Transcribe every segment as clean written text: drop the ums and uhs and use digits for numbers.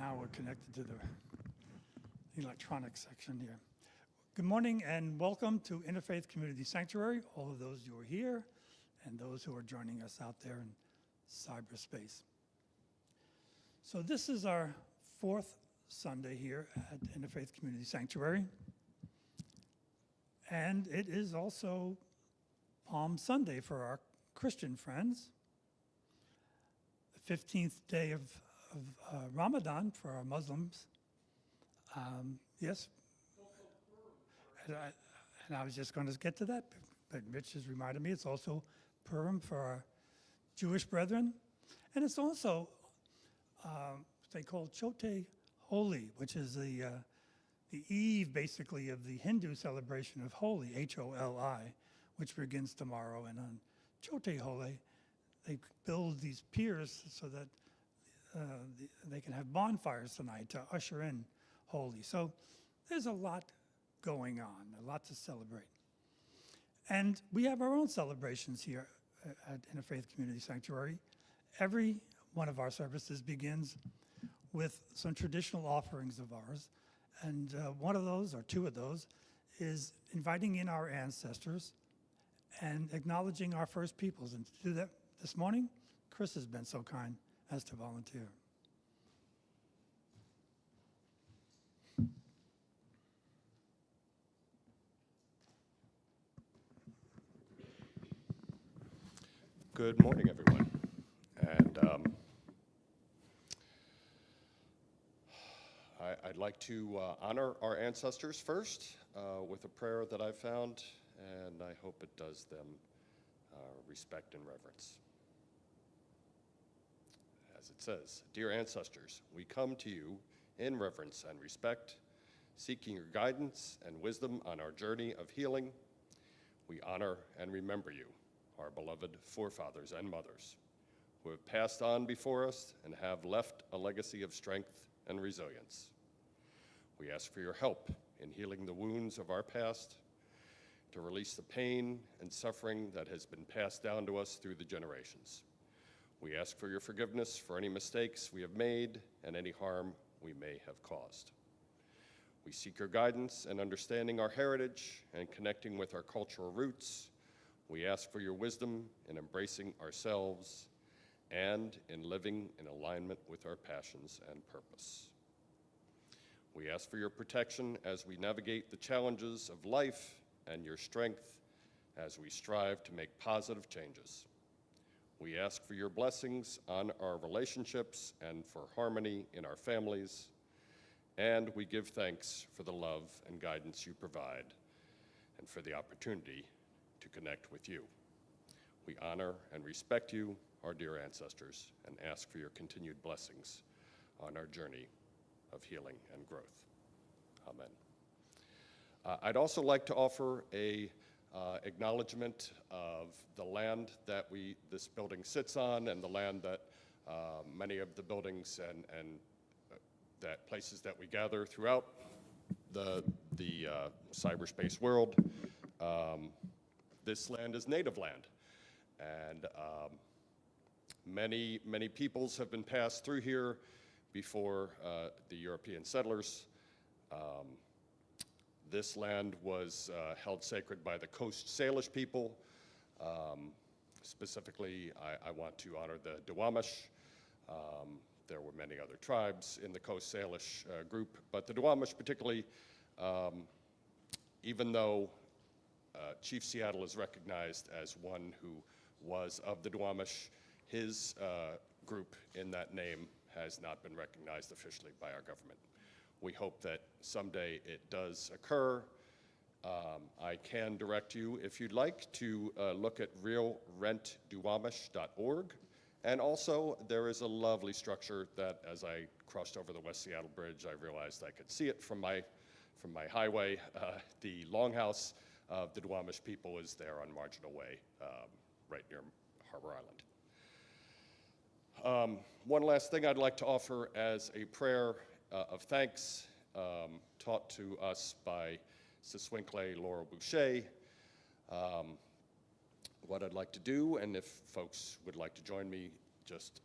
Now we're connected to the electronic section here. Good morning and welcome to Interfaith Community Sanctuary, all of those who are here and those who are joining us out there in cyberspace. So this is our fourth Sunday here at Interfaith Community Sanctuary. And it is also Palm Sunday for our Christian friends, the 15th day of Ramadan for our Muslims. Yes? And I was just going to get to that, but Rich has reminded me it's also Purim for our Jewish brethren. And it's also what they call Chote Holi, which is the eve, basically, of the Hindu celebration of Holi, H-O-L-I, which begins tomorrow. And on Chote Holi, they build these piers so that they can have bonfires tonight to usher in Holi. So there's a lot going on, a lot to celebrate. And we have our own celebrations here at Interfaith Community Sanctuary. Every one of our services begins with some traditional offerings of ours. And one of those, or two of those, is inviting in our ancestors and acknowledging our first peoples. And to do that this morning, Chris has been so kind as to volunteer. Good morning, everyone. And I'd like to honor our ancestors first with a prayer that I found, and I hope it does them respect and reverence. As it says, "Dear ancestors, we come to you in reverence and respect, seeking your guidance and wisdom on our journey of healing. We honor and remember you, our beloved forefathers and mothers, who have passed on before us and have left a legacy of strength and resilience. We ask for your help in healing the wounds of our past, to release the pain and suffering that has been passed down to us through the generations. We ask for your forgiveness for any mistakes we have made and any harm we may have caused. We seek your guidance in understanding our heritage and connecting with our cultural roots. We ask for your wisdom in embracing ourselves and in living in alignment with our passions and purpose. We ask for your protection as we navigate the challenges of life and your strength as we strive to make positive changes. We ask for your blessings on our relationships and for harmony in our families. And we give thanks for the love and guidance you provide and for the opportunity to connect with you. We honor and respect you, our dear ancestors, and ask for your continued blessings on our journey of healing and growth. Amen. I'd also like to offer a acknowledgement of the land that this building sits on and the land that many of the buildings and that places that we gather throughout the cyberspace world. This land is native land, and many peoples have been passed through here before the European settlers. This land was held sacred by the Coast Salish people. Specifically, I want to honor the Duwamish. There were many other tribes in the Coast Salish group, but the Duwamish particularly, even though Chief Seattle is recognized as one who was of the Duwamish, his group in that name has not been recognized officially by our government. We hope that someday it does occur. I can direct you, if you'd like, to look at realrentduwamish.org. And also, there is a lovely structure that, as I crossed over the West Seattle Bridge, I realized I could see it from my highway. The longhouse of the Duwamish people is there on Marginal Way, right near Harbor Island. One last thing I'd like to offer as a prayer of thanks taught to us by Siswinkle Laura Boucher. What I'd like to do, and if folks would like to join me, just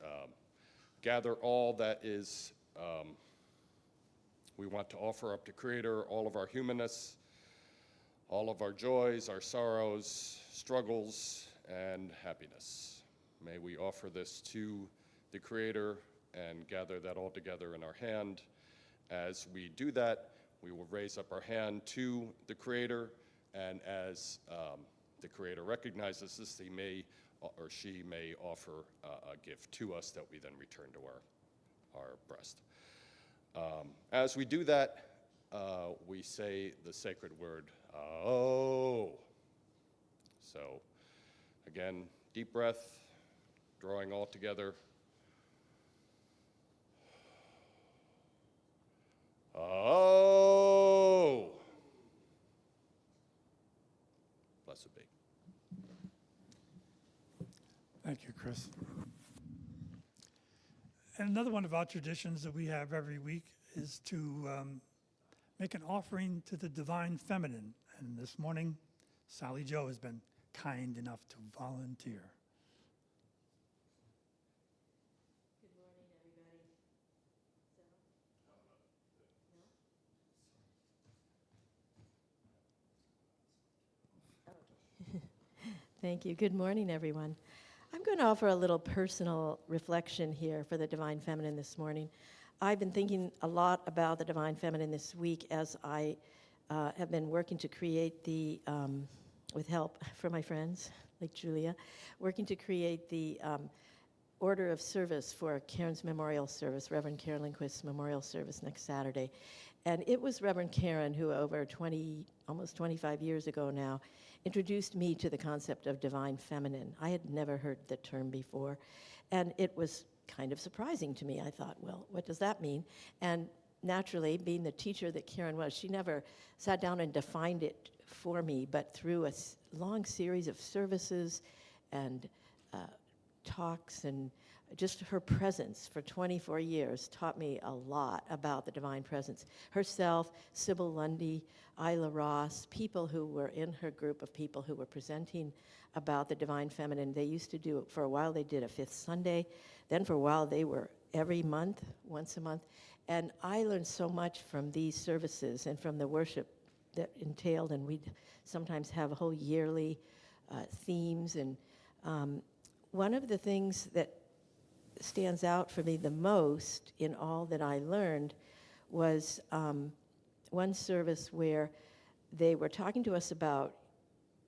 gather all that is We want to offer up to Creator all of our humanness, all of our joys, our sorrows, struggles, and happiness. May we offer this to the Creator and gather that all together in our hand. As we do that, we will raise up our hand to the Creator, and as the Creator recognizes this, he may or she may offer a gift to us that we then return to our breast. As we do that, we say the sacred word, oh. So again, deep breath, drawing all together. Oh. Blessed be. Thank you, Chris. And another one of our traditions that we have every week is to make an offering to the Divine Feminine. And this morning, Sally Jo has been kind enough to volunteer. Good morning, everybody. No? Okay. Thank you. Good morning, everyone. I'm going to offer a little personal reflection here for the Divine Feminine this morning. I've been thinking a lot about the Divine Feminine this week as I have been working to create the, with help from my friends like Julia, working to create the order of service for Karen's memorial service, Reverend Karen Lindquist's memorial service next Saturday. And it was Reverend Karen who over almost 25 years ago now, introduced me to the concept of Divine Feminine. I had never heard the term before, and it was kind of surprising to me. I thought, well, what does that mean? And naturally, being the teacher that Karen was, she never sat down and defined it for me, but through a long series of services and talks and just her presence for 24 years taught me a lot about the divine presence. Herself, Sybil Lundy, Isla Ross, people who were in her group of people who were presenting about the Divine Feminine. They used to do it for a while. They did a fifth Sunday. Then for a while they were every month, once a month. And I learned so much from these services and from the worship that entailed, and we'd sometimes have whole yearly themes. And one of the things that stands out for me the most in all that I learned was one service where they were talking to us about,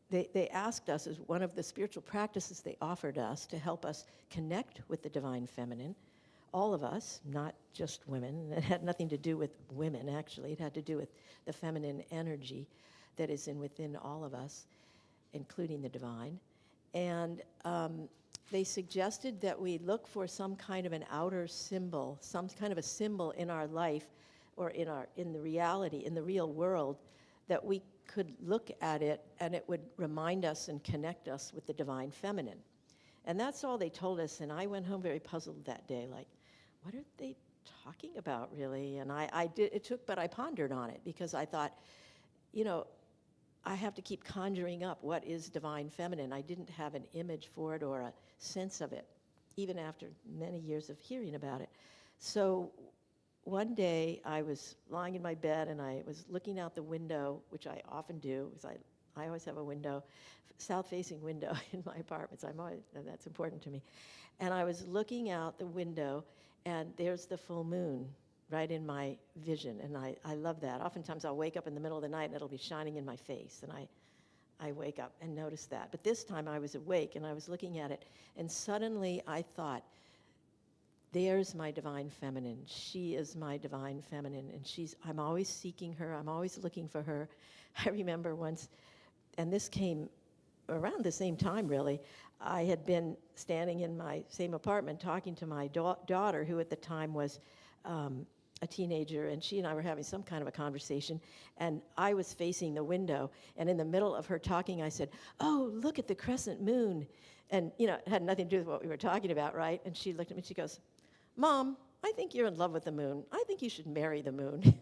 they asked us as one of the spiritual practices they offered us to help us connect with the Divine Feminine, all of us, not just women. It had nothing to do with women, actually. It had to do with the feminine energy that is within all of us, including the divine. And they suggested that we look for some kind of an outer symbol, some kind of a symbol in our life or in the reality, in the real world, that we could look at it and it would remind us and connect us with the Divine Feminine. And that's all they told us, and I went home very puzzled that day, like, what are they talking about, really? And I pondered on it because I thought, you know, I have to keep conjuring up what is Divine Feminine. I didn't have an image for it or a sense of it, even after many years of hearing about it. So one day I was lying in my bed and I was looking out the window, which I often do, because I always have a window, south-facing window in my apartments. That's important to me. And I was looking out the window, and there's the full moon right in my vision, and I love that. Oftentimes I'll wake up in the middle of the night and it'll be shining in my face, and I wake up and notice that. But this time I was awake and I was looking at it, and suddenly I thought, there's my Divine Feminine. She is my Divine Feminine, and I'm always seeking her. I'm always looking for her. I remember once, and this came around the same time, really, I had been standing in my same apartment talking to my daughter, who at the time was a teenager, and she and I were having some kind of a conversation, and I was facing the window, and in the middle of her talking, I said, "Oh, look at the crescent moon." And, you know, it had nothing to do with what we were talking about, right? And she looked at me and she goes, "Mom, I think you're in love with the moon. I think you should marry the moon."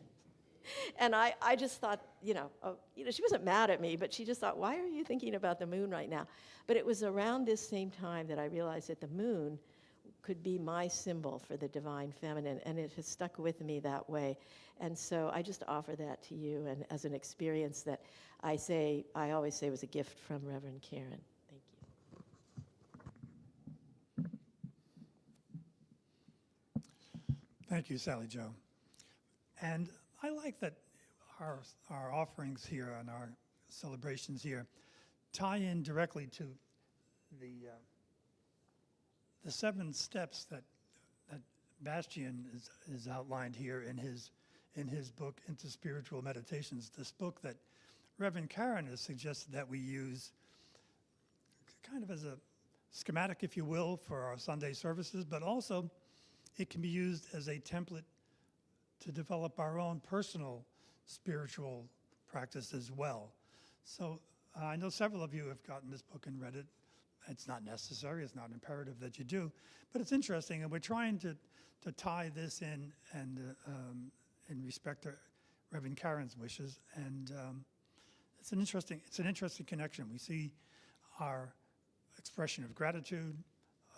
And I just thought, she wasn't mad at me, but she just thought, why are you thinking about the moon right now? But it was around this same time that I realized that the moon could be my symbol for the divine feminine, and it has stuck with me that way. And so I just offer that to you, and as an experience that I always say was a gift from Reverend Karen. Thank you. Thank you, Sally Jo. And I like that our offerings here and our celebrations here tie in directly to the 7 steps that Bastian is outlined here in his book, Interspiritual Meditations, this book that Reverend Karen has suggested that we use kind of as a schematic, if you will, for our Sunday services, but also it can be used as a template to develop our own personal spiritual practice as well. So I know several of you have gotten this book and read it. It's not necessary, it's not imperative that you do, but it's interesting, and we're trying to tie this in and in respect to Reverend Karen's wishes, and it's an interesting connection. We see our expression of gratitude,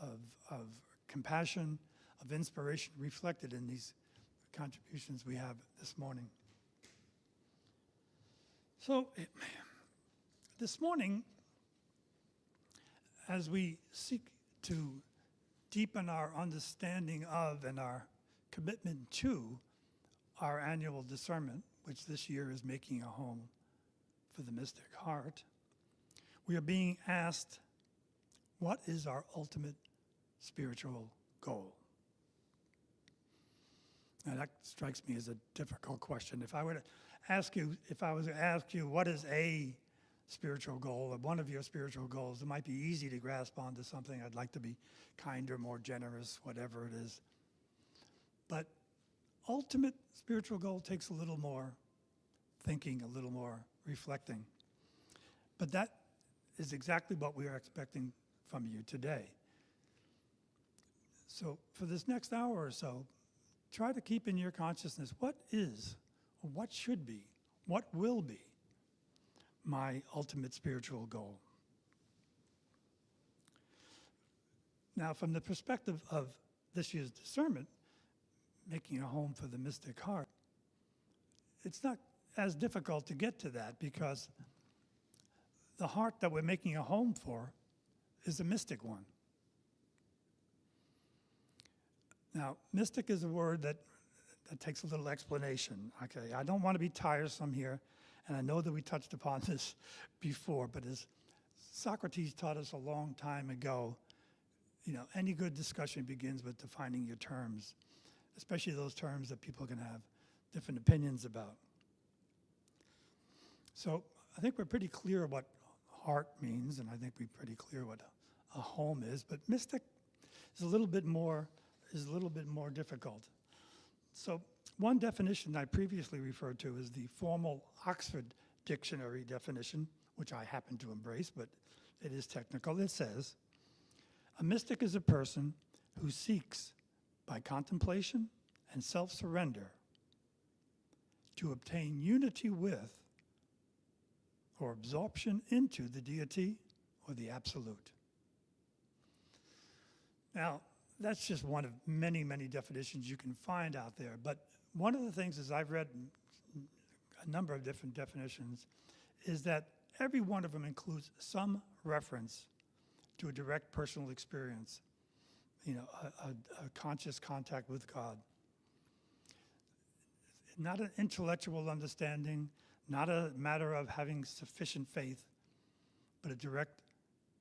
of compassion, of inspiration reflected in these contributions we have this morning. So this morning, as we seek to deepen our understanding of and our commitment to our annual discernment, which this year is making a home for the mystic heart, we are being asked, what is our ultimate spiritual goal? Now that strikes me as a difficult question. If I was to ask you what is a spiritual goal, or one of your spiritual goals, it might be easy to grasp onto something. I'd like to be kinder, more generous, whatever it is. But ultimate spiritual goal takes a little more thinking, a little more reflecting. But that is exactly what we are expecting from you today. So for this next hour or so, try to keep in your consciousness what is, or what should be, what will be my ultimate spiritual goal. Now, from the perspective of this year's discernment, making a home for the mystic heart, it's not as difficult to get to that because the heart that we're making a home for is a mystic one. Now, mystic is a word that takes a little explanation. Okay, I don't want to be tiresome here, and I know that we touched upon this before, but as Socrates taught us a long time ago, any good discussion begins with defining your terms, especially those terms that people can have different opinions about. So I think we're pretty clear what heart means, and I think we're pretty clear what a home is, but mystic is a little bit more difficult. So one definition I previously referred to is the formal Oxford Dictionary definition, which I happen to embrace, but it is technical. It says, a mystic is a person who seeks by contemplation and self-surrender to obtain unity with or absorption into the deity or the absolute. Now, that's just one of many, many definitions you can find out there. But one of the things is I've read a number of different definitions is that every one of them includes some reference to a direct personal experience, a conscious contact with God. Not an intellectual understanding, not a matter of having sufficient faith, but a direct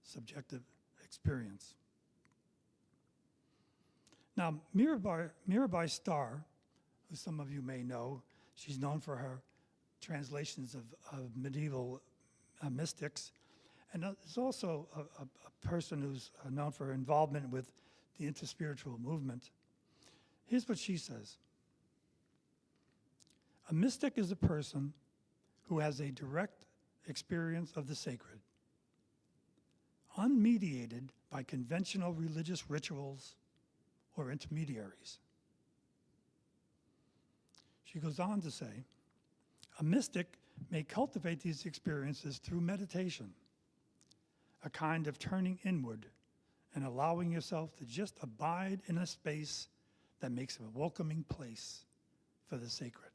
subjective experience. Now, Mirabai Starr, who some of you may know, she's known for her translations of medieval mystics, and is also a person who's known for her involvement with the interspiritual movement. Here's what she says. A mystic is a person who has a direct experience of the sacred, unmediated by conventional religious rituals or intermediaries. She goes on to say, a mystic may cultivate these experiences through meditation, a kind of turning inward and allowing yourself to just abide in a space that makes it a welcoming place for the sacred.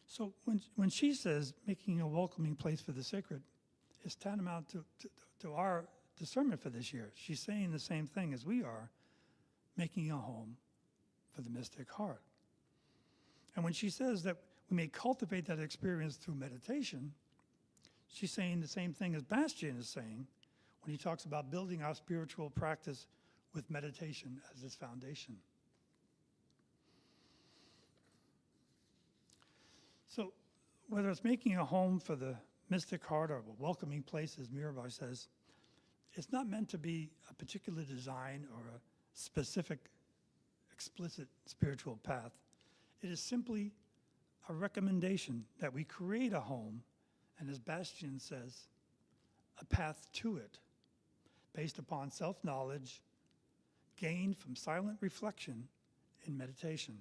So when she says making a welcoming place for the sacred is tantamount to our discernment for this year, she's saying the same thing as we are, making a home for the mystic heart. And when she says that we may cultivate that experience through meditation, she's saying the same thing as Bastian is saying when he talks about building our spiritual practice with meditation as its foundation. So whether it's making a home for the mystic heart or a welcoming place, as Mirabai says, it's not meant to be a particular design or a specific, explicit spiritual path. It is simply a recommendation that we create a home, and as Bastian says, a path to it, based upon self-knowledge gained from silent reflection in meditation.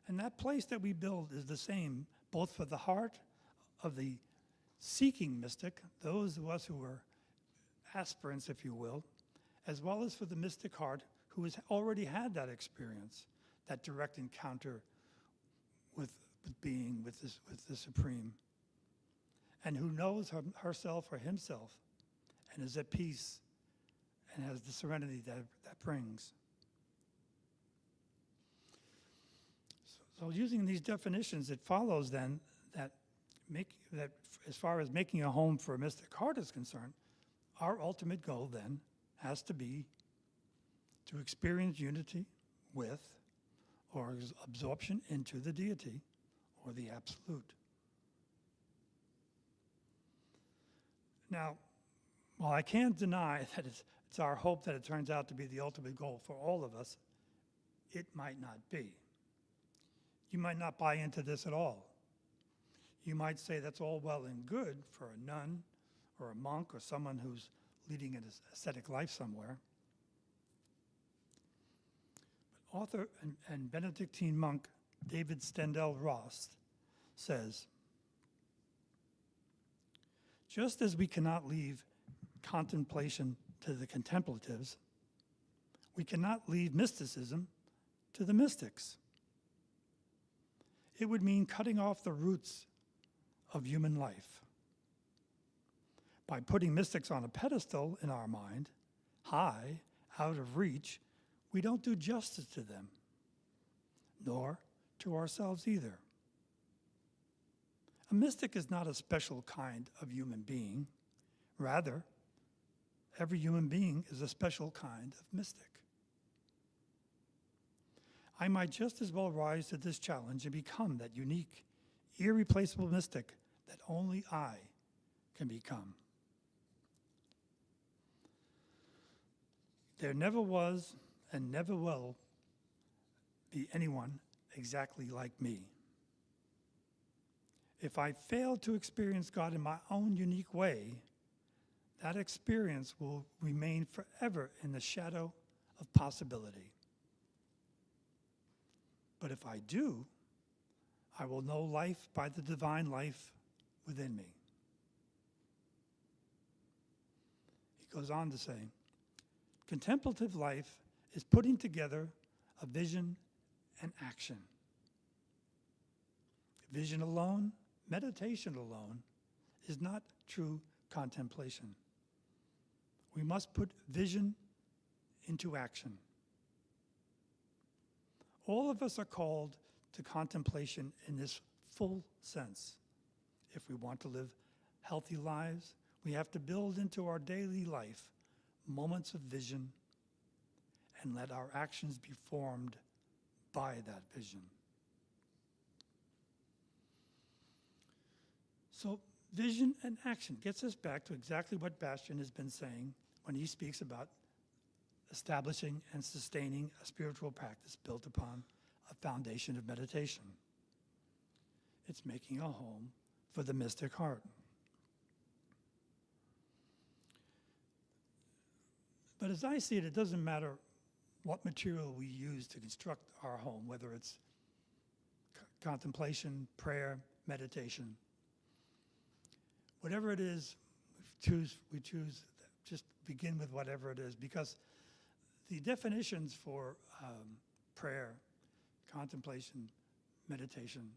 And that place that we build is the same, both for the heart of the seeking mystic, those of us who are aspirants, if you will, as well as for the mystic heart who has already had that experience, that direct encounter with being, with the Supreme, and who knows herself or himself and is at peace and has the serenity that brings. So using these definitions, it follows then that as far as making a home for a mystic heart is concerned, our ultimate goal then has to be to experience unity with or absorption into the deity or the absolute. Now, while I can't deny that it's our hope that it turns out to be the ultimate goal for all of us, it might not be. You might not buy into this at all. You might say that's all well and good for a nun or a monk or someone who's leading an ascetic life somewhere. But author and Benedictine monk David Stendhal Ross says, just as we cannot leave contemplation to the contemplatives, we cannot leave mysticism to the mystics. It would mean cutting off the roots of human life. By putting mystics on a pedestal in our mind, high, out of reach, we don't do justice to them, nor to ourselves either. A mystic is not a special kind of human being. Rather, every human being is a special kind of mystic. I might just as well rise to this challenge and become that unique, irreplaceable mystic that only I can become. There never was and never will be anyone exactly like me. If I fail to experience God in my own unique way, that experience will remain forever in the shadow of possibility. But if I do, I will know life by the divine life within me. He goes on to say, contemplative life is putting together a vision and action. Vision alone, meditation alone, is not true contemplation. We must put vision into action. All of us are called to contemplation in this full sense. If we want to live healthy lives, we have to build into our daily life moments of vision and let our actions be formed by that vision. So vision and action gets us back to exactly what Bastian has been saying when he speaks about establishing and sustaining a spiritual practice built upon a foundation of meditation. It's making a home for the mystic heart. But as I see it, it doesn't matter what material we use to construct our home, whether it's contemplation, prayer, meditation. whatever it is, we choose just begin with whatever it is, because the definitions for prayer, contemplation, meditation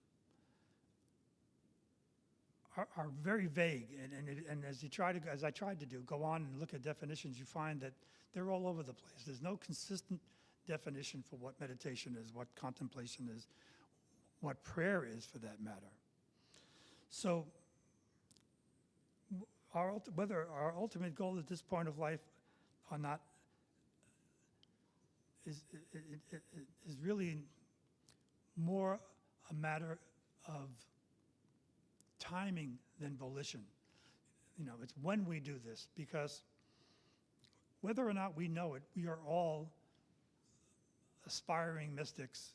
are very vague, and as I tried to do, go on and look at definitions, you find that they're all over the place. There's no consistent definition for what meditation is, what contemplation is, what prayer is, for that matter. So, whether our ultimate goal at this point of life or not is really more a matter of timing than volition. It's when we do this, because whether or not we know it, we are all aspiring mystics,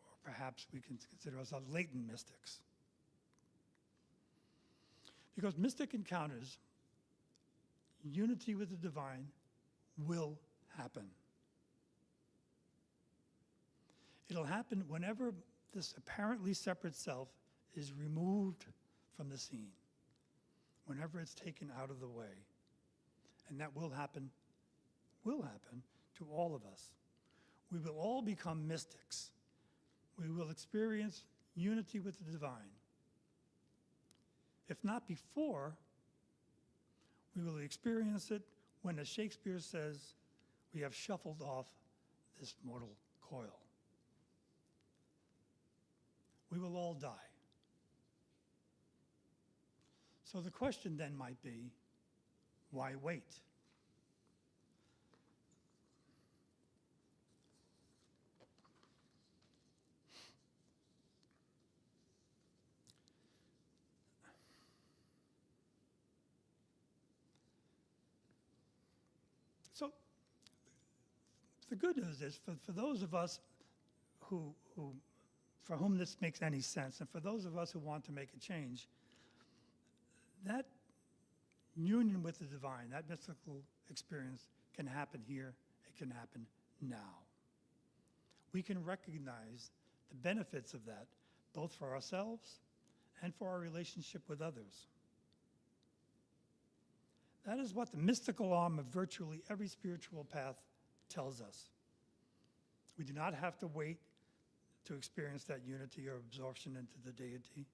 or perhaps we can consider ourselves latent mystics. Because mystic encounters, unity with the divine, will happen. It'll happen whenever this apparently separate self is removed from the scene, whenever it's taken out of the way. And that will happen to all of us. We will all become mystics. We will experience unity with the divine. If not before, we will experience it when, as Shakespeare says, we have shuffled off this mortal coil. We will all die. So the question then might be, why wait? So the good news is, for those of us for whom this makes any sense, and for those of us who want to make a change, that union with the divine, that mystical experience, can happen here, it can happen now. We can recognize the benefits of that, both for ourselves and for our relationship with others. That is what the mystical arm of virtually every spiritual path tells us. We do not have to wait to experience that unity or absorption into the deity,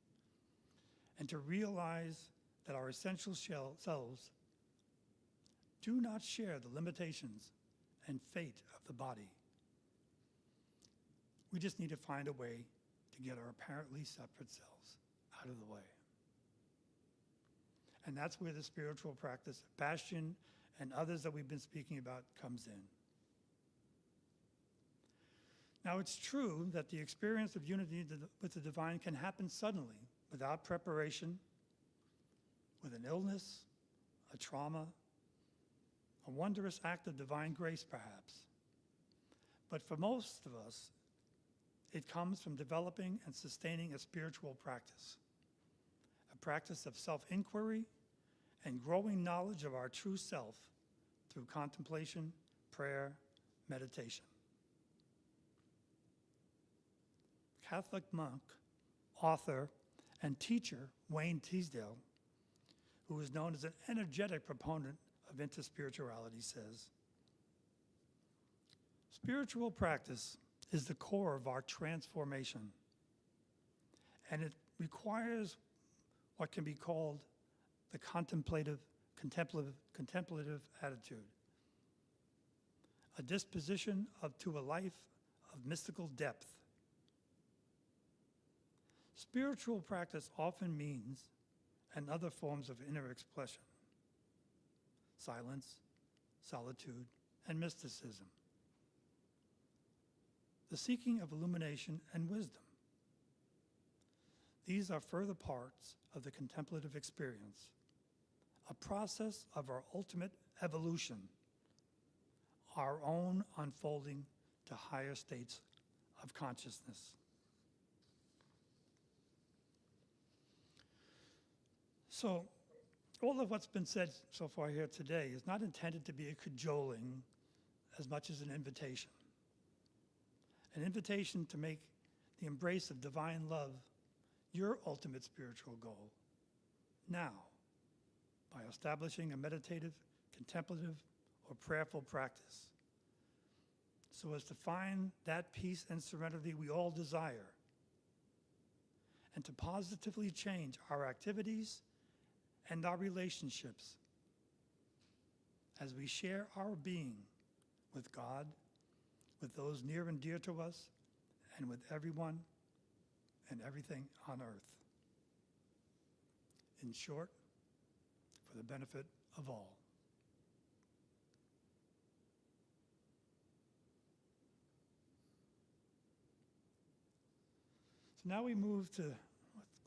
and to realize that our essential selves do not share the limitations and fate of the body. We just need to find a way to get our apparently separate selves out of the way. And that's where the spiritual practice of Bastian and others that we've been speaking about comes in. Now, it's true that the experience of unity with the divine can happen suddenly, without preparation, with an illness, a trauma, a wondrous act of divine grace, perhaps. But for most of us, it comes from developing and sustaining a spiritual practice, a practice of self-inquiry and growing knowledge of our true self through contemplation, prayer, meditation. Catholic monk, author, and teacher Wayne Teasdale, who is known as an energetic proponent of interspirituality, says, "Spiritual practice is the core of our transformation, and it requires what can be called the contemplative attitude, a disposition to a life of mystical depth. Spiritual practice often means, and other forms of inner expression, silence, solitude, and mysticism, the seeking of illumination and wisdom. These are further parts of the contemplative experience, a process of our ultimate evolution, our own unfolding to higher states of consciousness." So, all of what's been said so far here today is not intended to be a cajoling as much as an invitation to make the embrace of divine love your ultimate spiritual goal now, by establishing a meditative, contemplative, or prayerful practice so as to find that peace and serenity we all desire and to positively change our activities and our relationships as we share our being with God, with those near and dear to us, and with everyone and everything on earth. In short, for the benefit of all. So now we move to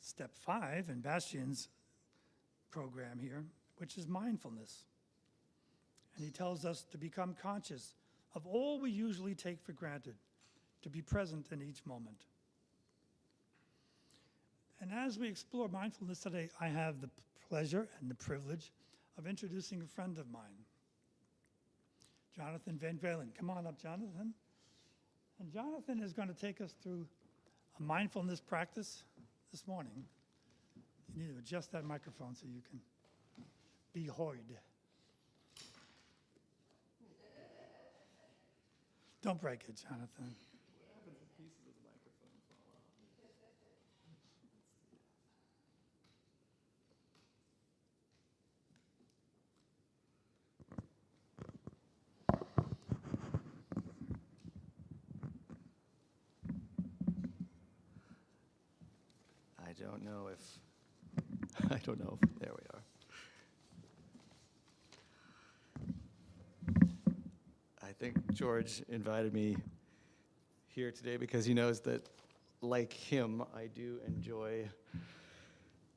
step 5 in Bastian's program here, which is mindfulness. And he tells us to become conscious of all we usually take for granted, to be present in each moment. And as we explore mindfulness today, I have the pleasure and the privilege of introducing a friend of mine, Jonathan Van Valen. Come on up, Jonathan. And Jonathan is going to take us through a mindfulness practice this morning. You need to adjust that microphone so you can be heard. Don't break it, Jonathan. What happens if pieces of the microphone fall off? I don't know if, there we are. I think George invited me here today because he knows that, like him, I do enjoy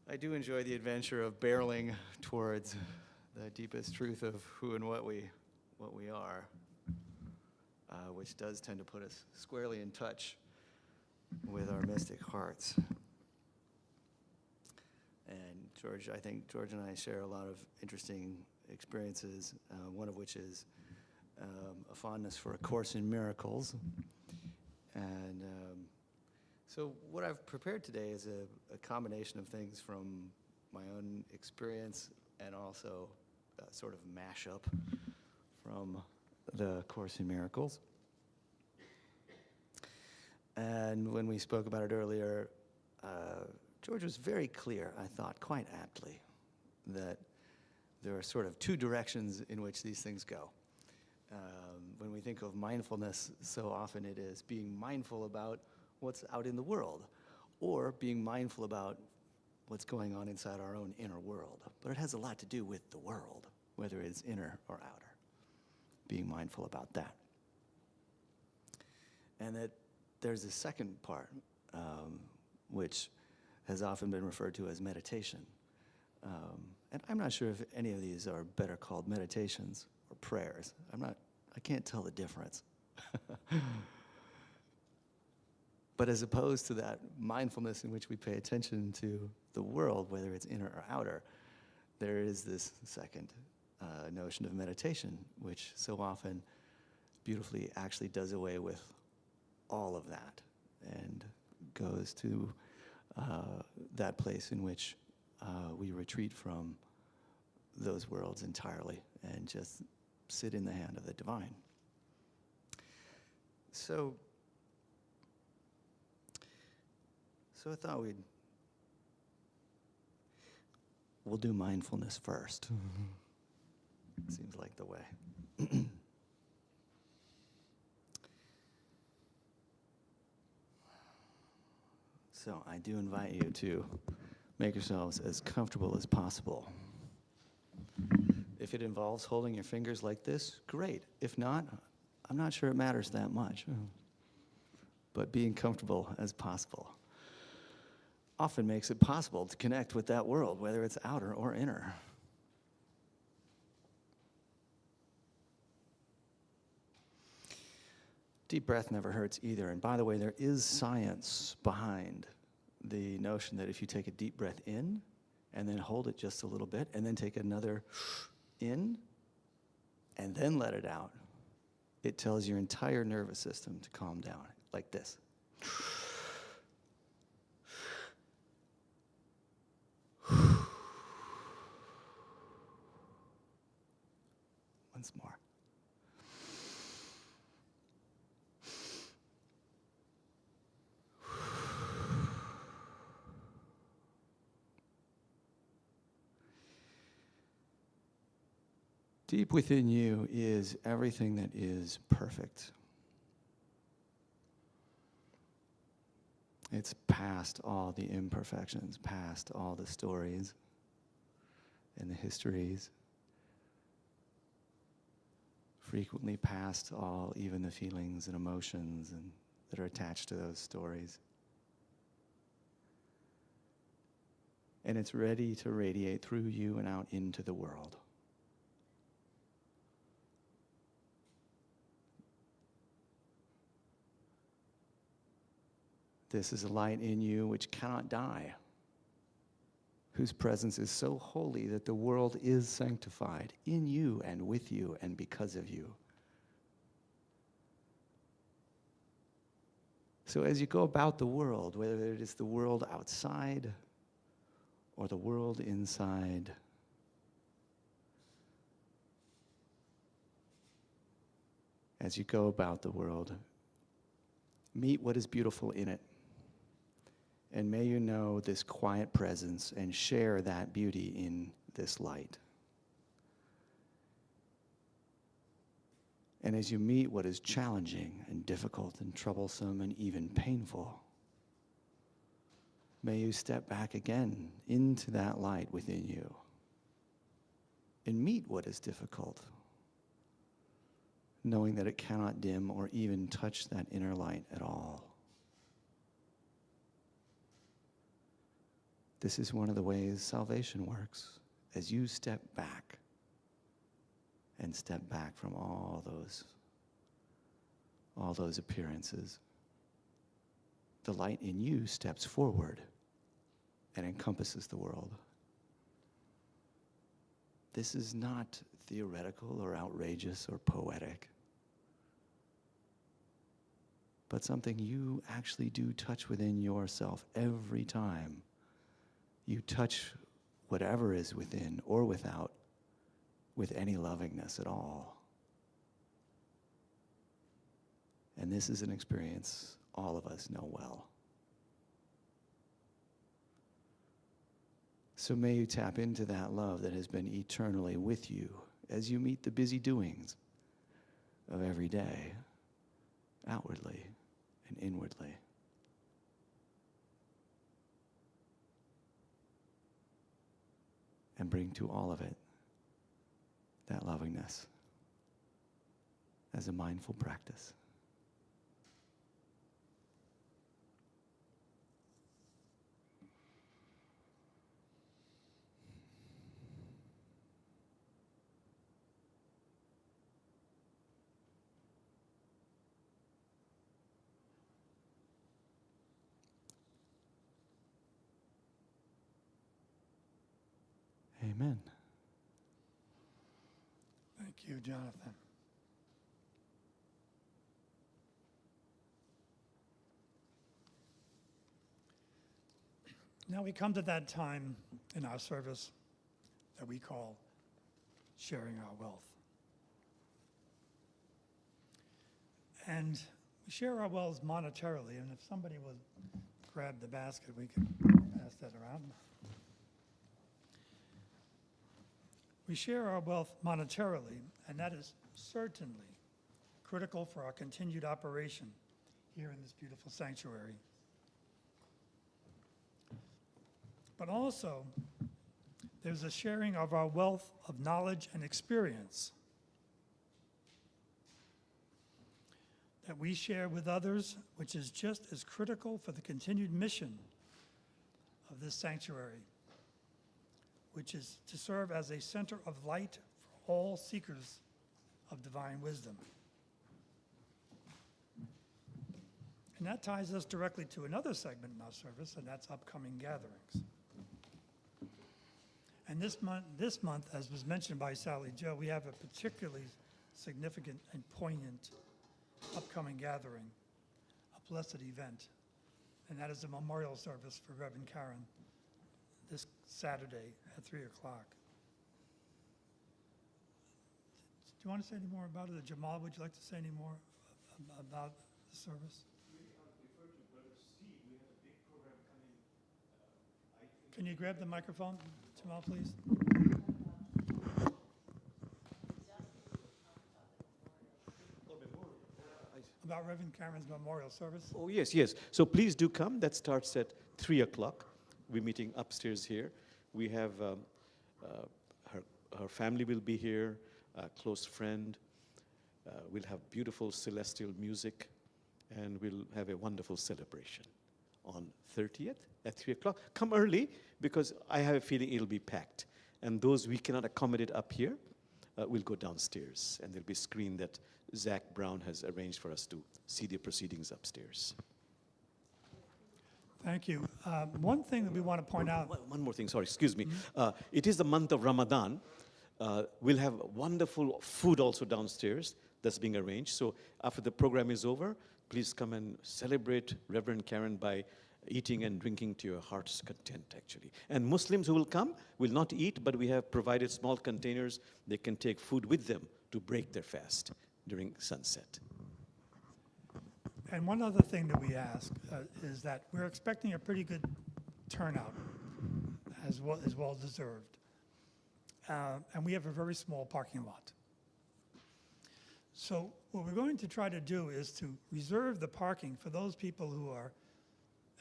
the adventure of barreling towards the deepest truth of who and what we are, which does tend to put us squarely in touch with our mystic hearts. And I think George and I share a lot of interesting experiences, one of which is a fondness for A Course in Miracles. And so what I've prepared today is a combination of things from my own experience and also a sort of mashup from the Course in Miracles. And when we spoke about it earlier, George was very clear, I thought, quite aptly, that there are sort of two directions in which these things go. When we think of mindfulness, so often it is being mindful about what's out in the world, or being mindful about what's going on inside our own inner world. But it has a lot to do with the world, whether it's inner or outer, being mindful about that. And that there's a second part, which has often been referred to as meditation. And I'm not sure if any of these are better called meditations or prayers. I can't tell the difference. But as opposed to that mindfulness in which we pay attention to the world, whether it's inner or outer, there is this second notion of meditation, which so often beautifully actually does away with all of that and goes to that place in which we retreat from those worlds entirely and just sit in the hand of the divine. So I thought we'll do mindfulness first. Seems like the way. So I do invite you to make yourselves as comfortable as possible. If it involves holding your fingers like this, great. If not, I'm not sure it matters that much. But being comfortable as possible often makes it possible to connect with that world, whether it's outer or inner. Deep breath never hurts either. And by the way, there is science behind the notion that if you take a deep breath in and then hold it just a little bit and then take another in and then let it out, it tells your entire nervous system to calm down, like this. once more. Deep within you is everything that is perfect. It's past all the imperfections, past all the stories and the histories, frequently past all even the feelings and emotions that are attached to those stories. And it's ready to radiate through you and out into the world. This is a light in you which cannot die, whose presence is so holy that the world is sanctified in you and with you and because of you. So as you go about the world, whether it is the world outside or the world inside, as you go about the world, meet what is beautiful in it. And may you know this quiet presence and share that beauty in this light. And as you meet what is challenging and difficult and troublesome and even painful, may you step back again into that light within you and meet what is difficult, knowing that it cannot dim or even touch that inner light at all. This is one of the ways salvation works, as you step back and step back from all those appearances. The light in you steps forward and encompasses the world. This is not theoretical or outrageous or poetic, but something you actually do touch within yourself every time you touch whatever is within or without with any lovingness at all. And this is an experience all of us know well. So may you tap into that love that has been eternally with you as you meet the busy doings of every day, outwardly and inwardly. And bring to all of it that lovingness as a mindful practice. Amen. Thank you, Jonathan. Now we come to that time in our service that we call sharing our wealth. And we share our wealth monetarily, and if somebody would grab the basket, we can pass that around. We share our wealth monetarily, and that is certainly critical for our continued operation here in this beautiful sanctuary. But also, there's a sharing of our wealth of knowledge and experience that we share with others, which is just as critical for the continued mission of this sanctuary, which is to serve as a center of light for all seekers of divine wisdom. And that ties us directly to another segment in our service, and that's upcoming gatherings. And this month, as was mentioned by Sally Jo, we have a particularly significant and poignant upcoming gathering, a blessed event, and that is a memorial service for Reverend Karen this Saturday at 3 o'clock. you want to say any more about it? Jamal, would you like to say any more about the service? Can you grab the microphone, Jamal, please? About Reverend Cameron's memorial service. Oh, yes, yes. So please do come. That starts at 3 o'clock. We're meeting upstairs here. We have her family will be here, a close friend. We'll have beautiful celestial music, and we'll have a wonderful celebration on 30th at 3 o'clock. Come early, because I have a feeling it'll be packed. And those we cannot accommodate up here, we'll go downstairs, and there'll be a screen that Zach Brown has arranged for us to see the proceedings upstairs. Thank you. One thing that we want to point out. One more thing, sorry, excuse me. It is the month of Ramadan. We'll have wonderful food also downstairs that's being arranged. So after the program is over, please come and celebrate Reverend Karen by eating and drinking to your heart's content, actually. And Muslims who will come will not eat, but we have provided small containers. They can take food with them to break their fast during sunset. And one other thing that we ask is that we're expecting a pretty good turnout, as well deserved. And we have a very small parking lot. So what we're going to try to do is to reserve the parking for those people who are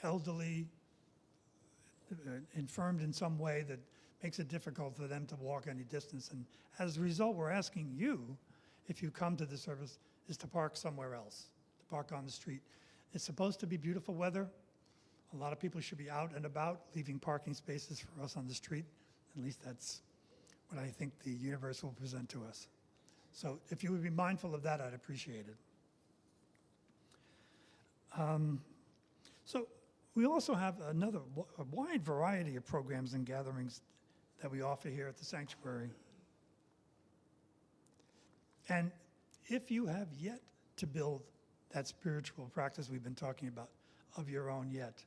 elderly, infirmed in some way that makes it difficult for them to walk any distance. And as a result, we're asking you, if you come to the service, is to park somewhere else, to park on the street. It's supposed to be beautiful weather. A lot of people should be out and about, leaving parking spaces for us on the street. At least that's what I think the universe will present to us. So if you would be mindful of that, I'd appreciate it. So we also have a wide variety of programs and gatherings that we offer here at the sanctuary. And if you have yet to build that spiritual practice we've been talking about of your own yet,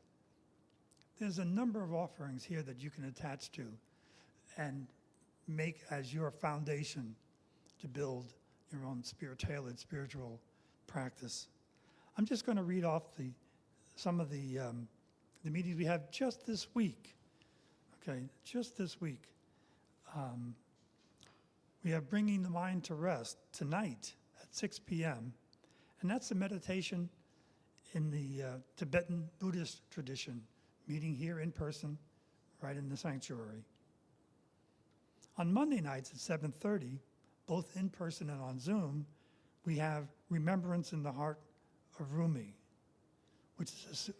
there's a number of offerings here that you can attach to and make as your foundation to build your own tailored spiritual practice. I'm just going to read off some of the meetings we have just this week. Okay, just this week. We have Bringing the Mind to Rest tonight at 6 p.m. And that's a meditation in the Tibetan Buddhist tradition, meeting here in person, right in the sanctuary. On Monday nights at 7:30, both in person and on Zoom, we have Remembrance in the Heart of Rumi, which is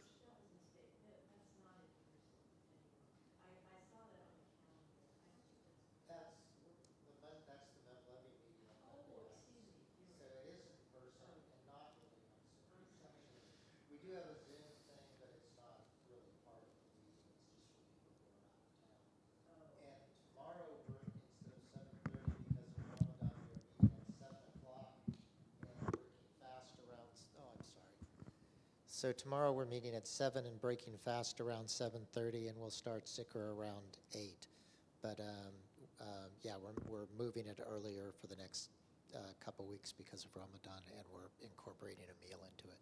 So tomorrow we're meeting at 7 and breaking fast around 7:30, and we'll start Sikr around 8. But yeah, we're moving it earlier for the next couple weeks because of Ramadan, and we're incorporating a meal into it.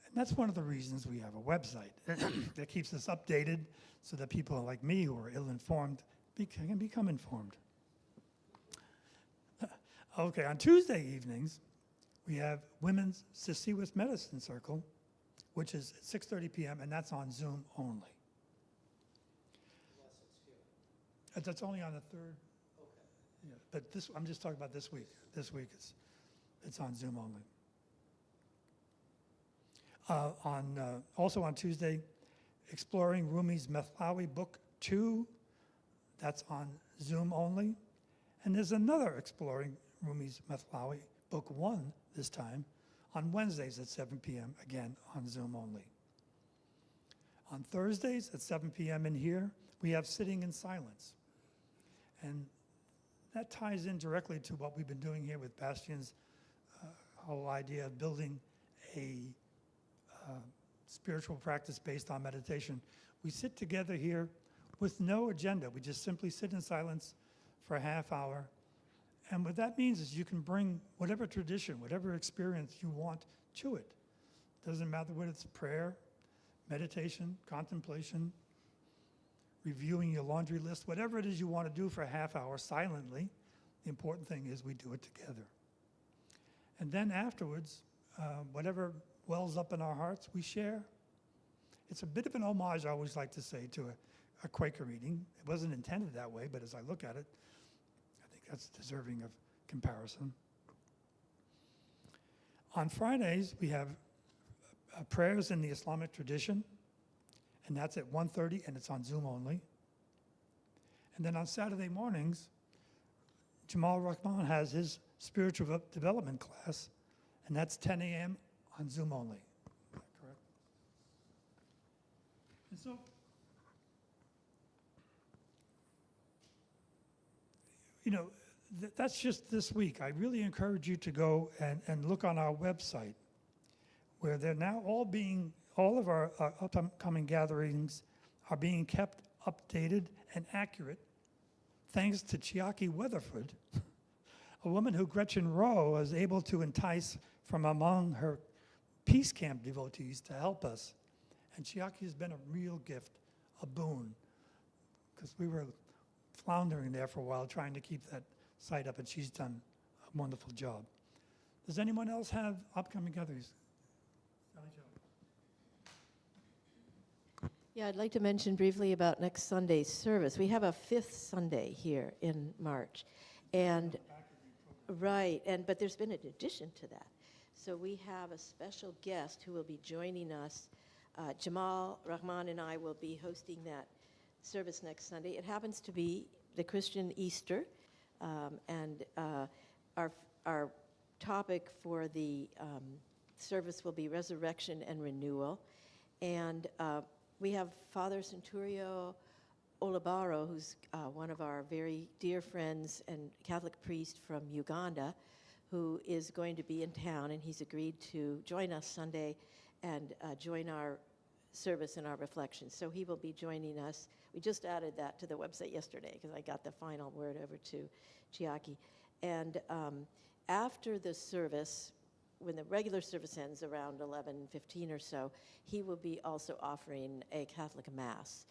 And that's one of the reasons we have a website that keeps us updated so that people like me who are ill-informed can become informed. Okay, on Tuesday evenings, we have Women's Sisiwith Medicine Circle, which is at 6:30 p.m., and that's on Zoom only. Yes, it's here. That's only on the 3rd. Okay. Yeah, but I'm just talking about this week. This week it's on Zoom only. Also on Tuesday, Exploring Rumi's Methlawi Book 2, that's on Zoom only. And there's another Exploring Rumi's Methlawi Book 1 this time on Wednesdays at 7 p.m., again on Zoom only. On Thursdays at 7 p.m. in here, we have Sitting in Silence. And that ties in directly to what we've been doing here with Bastian's whole idea of building a spiritual practice based on meditation. We sit together here with no agenda. We just simply sit in silence for a half hour. And what that means is you can bring whatever tradition, whatever experience you want to it. Doesn't matter whether it's prayer, meditation, contemplation, reviewing your laundry list, whatever it is you want to do for a half hour silently. The important thing is we do it together. And then afterwards, whatever wells up in our hearts, we share. It's a bit of an homage, I always like to say, to a Quaker meeting. It wasn't intended that way, but as I look at it, I think that's deserving of comparison. On Fridays, we have prayers in the Islamic tradition, and that's at 1:30, and it's on Zoom only. And then on Saturday mornings, Jamal Rahman has his spiritual development class, and that's 10 a.m. on Zoom only. Is that correct? And so, that's just this week. I really encourage you to go and look on our website, where they're now all of our upcoming gatherings are being kept updated and accurate, thanks to Chiaki Weatherford, a woman who Gretchen Rowe was able to entice from among her peace camp devotees to help us. And Chiaki has been a real gift, a boon, because we were floundering there for a while trying to keep that site up, and she's done a wonderful job. Does anyone else have upcoming gatherings? Yeah, I'd like to mention briefly about next Sunday's service. We have a 5th Sunday here in March. And but there's been an addition to that. So we have a special guest who will be joining us. Jamal Rahman and I will be hosting that service next Sunday. It happens to be the Christian Easter, and our topic for the service will be resurrection and renewal. And we have Father Centurio Olabaro, who's one of our very dear friends and Catholic priest from Uganda, who is going to be in town, and he's agreed to join us Sunday and join our service and our reflections. So he will be joining us. We just added that to the website yesterday because I got the final word over to Chiaki. And after the service, when the regular service ends around 11:15 or so, he will be also offering a Catholic Mass,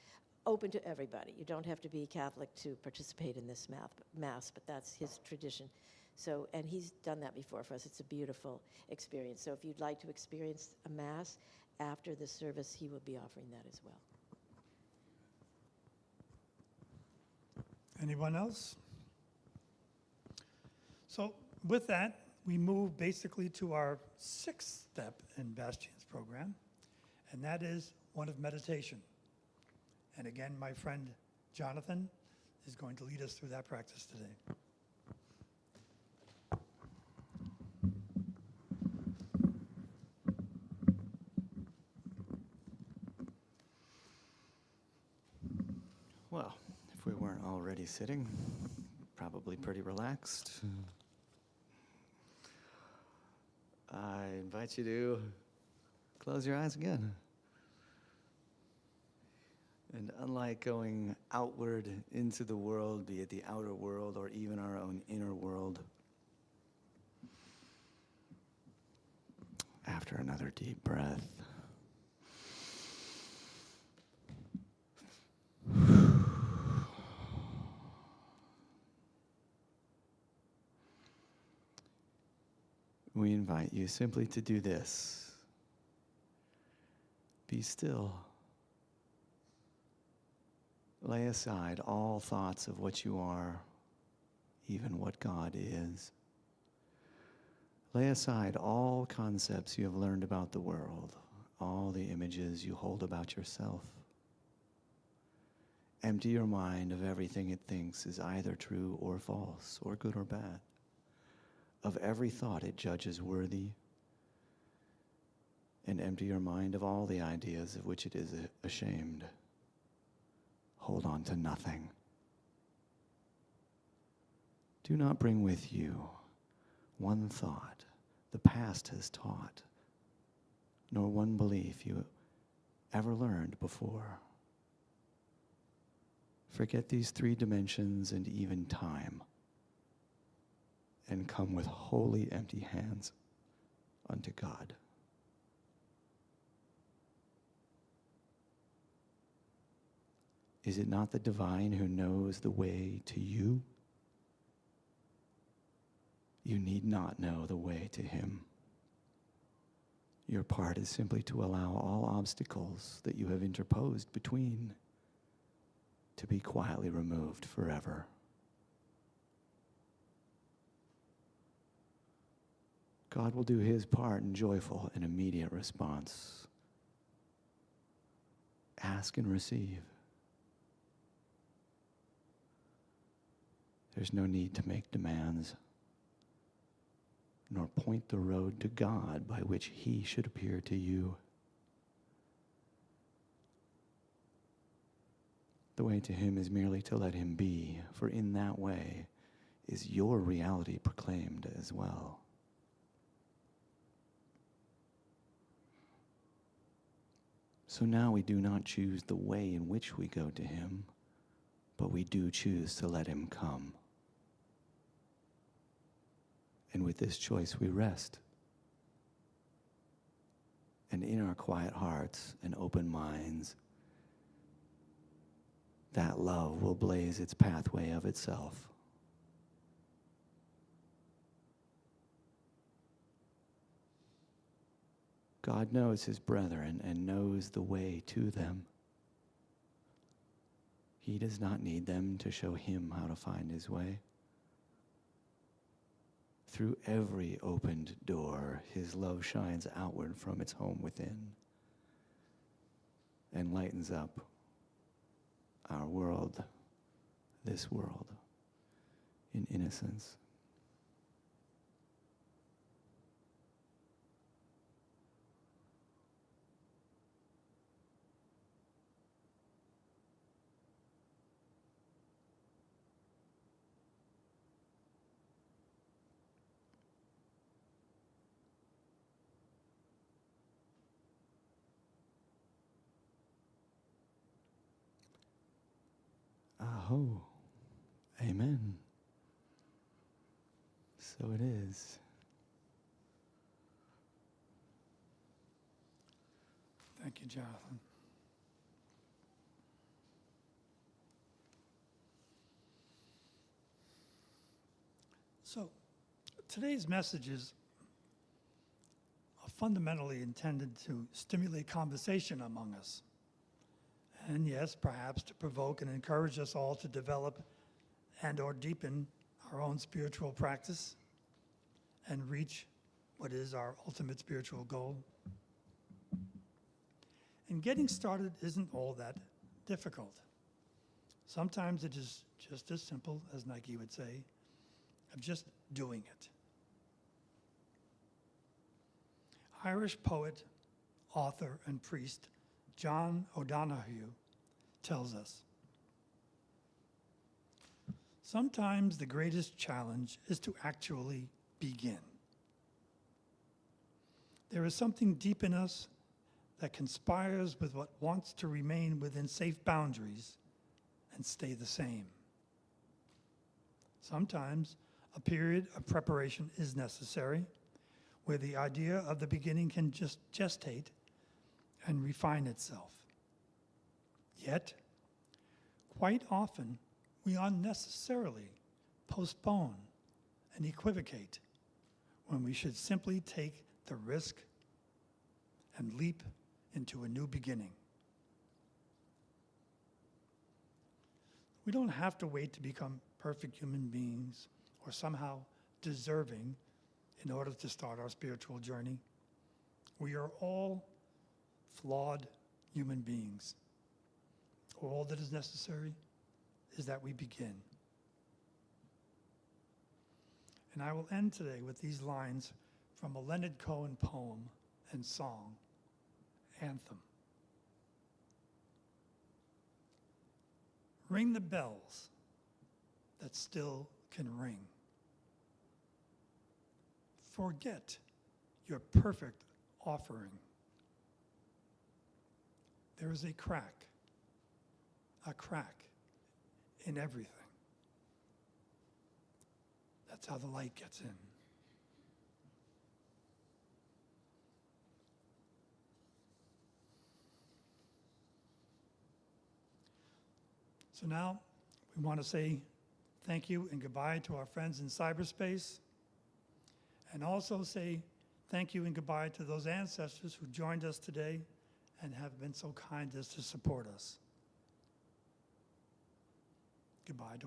open to everybody. You don't have to be Catholic to participate in this Mass, but that's his tradition. So, and he's done that before for us. It's a beautiful experience. So if you'd like to experience a Mass after the service, he will be offering that as well. Anyone else? So with that, we move basically to our 6th step in Bastian's program, and that is one of meditation. And again, my friend Jonathan is going to lead us through that practice today. Well, if we weren't already sitting, probably pretty relaxed. I invite you to close your eyes again. And unlike going outward into the world, be it the outer world or even our own inner world, after another deep breath, we invite you simply to do this. Be still. Lay aside all thoughts of what you are, even what God is. Lay aside all concepts you have learned about the world, all the images you hold about yourself. Empty your mind of everything it thinks is either true or false, or good or bad, of every thought it judges worthy, and empty your mind of all the ideas of which it is ashamed. Hold on to nothing. Do not bring with you one thought the past has taught, nor one belief you ever learned before. Forget these three dimensions and even time, and come with wholly empty hands unto God. Is it not the divine who knows the way to you? You need not know the way to him. Your part is simply to allow all obstacles that you have interposed between to be quietly removed forever. God will do his part in joyful and immediate response. Ask and receive. There's no need to make demands, nor point the road to God by which he should appear to you. The way to him is merely to let him be, for in that way is your reality proclaimed as well. So now we do not choose the way in which we go to him, but we do choose to let him come. And with this choice we rest. And in our quiet hearts and open minds, that love will blaze its pathway of itself. God knows his brethren and knows the way to them. He does not need them to show him how to find his way. Through every opened door, his love shines outward from its home within and lightens up our world, this world, in innocence. Aho. Amen. So it is. Thank you, Jonathan. So, today's messages are fundamentally intended to stimulate conversation among us. And yes, perhaps to provoke and encourage us all to develop and or deepen our own spiritual practice and reach what is our ultimate spiritual goal. And getting started isn't all that difficult. Sometimes it is just as simple, as Nike would say, of just doing it. Irish poet, author, and priest John O'Donohue tells us, sometimes the greatest challenge is to actually begin. There is something deep in us that conspires with what wants to remain within safe boundaries and stay the same. Sometimes a period of preparation is necessary, where the idea of the beginning can just gestate and refine itself. Yet, quite often, we unnecessarily postpone and equivocate when we should simply take the risk and leap into a new beginning. We don't have to wait to become perfect human beings or somehow deserving in order to start our spiritual journey. We are all flawed human beings. All that is necessary is that we begin. And I will end today with these lines from a Leonard Cohen poem and song, Anthem. Ring the bells that still can ring. Forget your perfect offering. There is a crack in everything. That's how the light gets in. So now we want to say thank you and goodbye to our friends in cyberspace, and also say thank you and goodbye to those ancestors who joined us today and have been so kind as to support us. Goodbye to all.